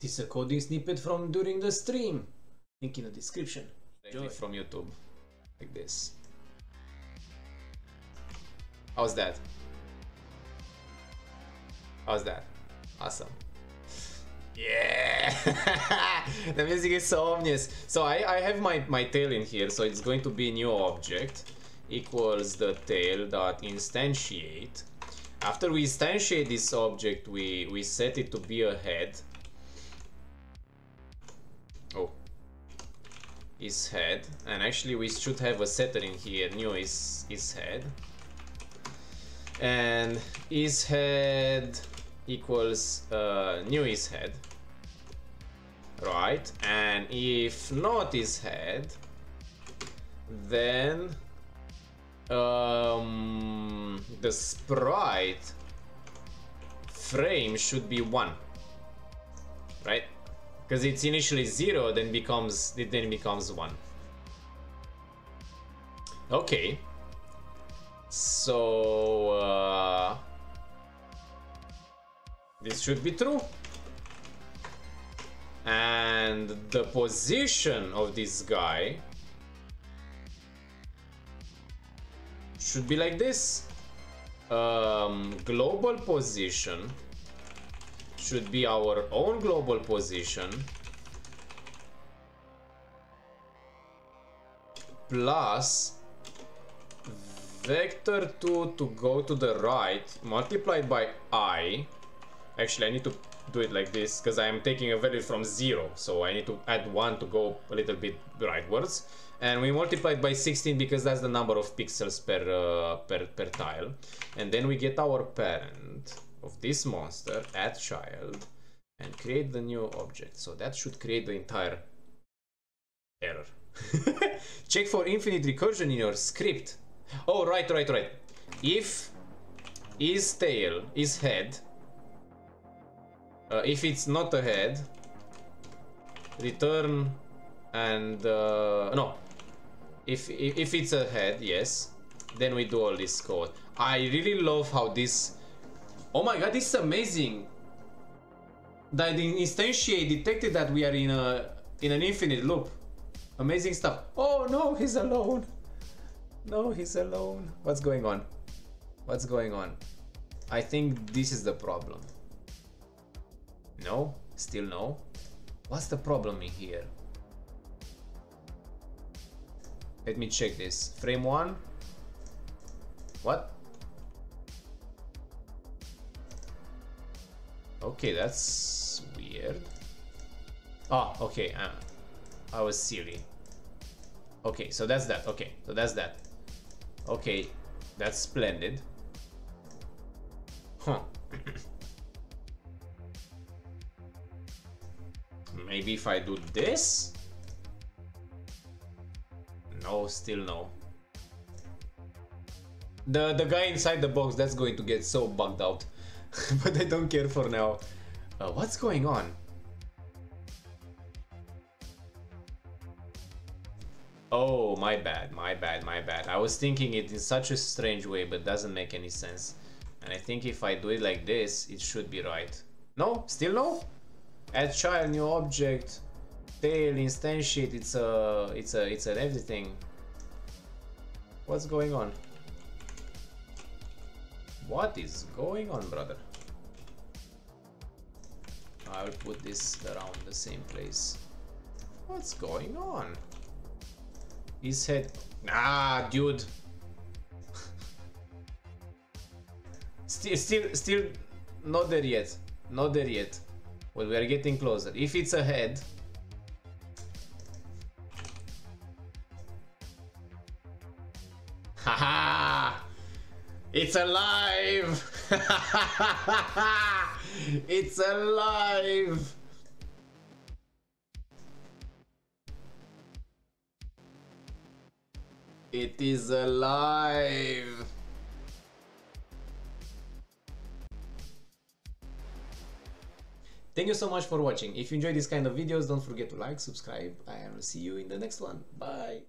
This is a coding snippet from during the stream. Link in the description. Directly from YouTube, like this. How's that? How's that? Awesome. Yeah! The music is so ominous. So I have my tail in here, so it's going to be a new object equals the tail dot instantiate. After we instantiate this object, we set it to be a head. Oh, is head, and actually we should have a setter in here. New is head, and is head equals new is head, right? And if not is head, then the sprite frame should be 1, right? Because it's initially 0, then becomes 1. Okay, so this should be true, and the position of this guy should be like this. Global position should be our own global position plus vector2 to go to the right multiplied by I. Actually, I need to do it like this because I am taking a value from 0, so I need to add 1 to go a little bit rightwards, and we multiply it by 16 because that's the number of pixels per tile, and then we get our parent of this monster, add child, and create the new object. So that should create the entire error. Check for infinite recursion in your script. Oh, right. If is tail is head, if it's not a head, return, and no, if it's a head, yes, then we do all this code. I really love how this, oh my god, this is amazing that the instantiate detected that we are in an infinite loop. Amazing stuff. Oh no, he's alone. No, he's alone. What's going on? What's going on? I think this is the problem. No? Still no? What's the problem in here? Let me check this. Frame 1? What? Okay, that's weird. Oh, okay. I was silly. Okay, so that's that. Okay, so that's that. Okay, that's splendid. Huh. Maybe if I do this? No, still no. The guy inside the box, that's going to get so bugged out. But I don't care for now. What's going on? Oh, my bad. I was thinking it in such a strange way, but doesn't make any sense. And I think if I do it like this, it should be right. No? Still no? Add child, new object, tail, instantiate, it's an everything. What's going on? What is going on, brother? I'll put this around the same place. What's going on? His head. Ah, dude. Still not there yet. Not there yet. Well, we are getting closer. If it's a head. Haha! It's alive! It's alive! It is alive! Thank you so much for watching. If you enjoy this kind of videos, don't forget to like, subscribe, and I will see you in the next one. Bye!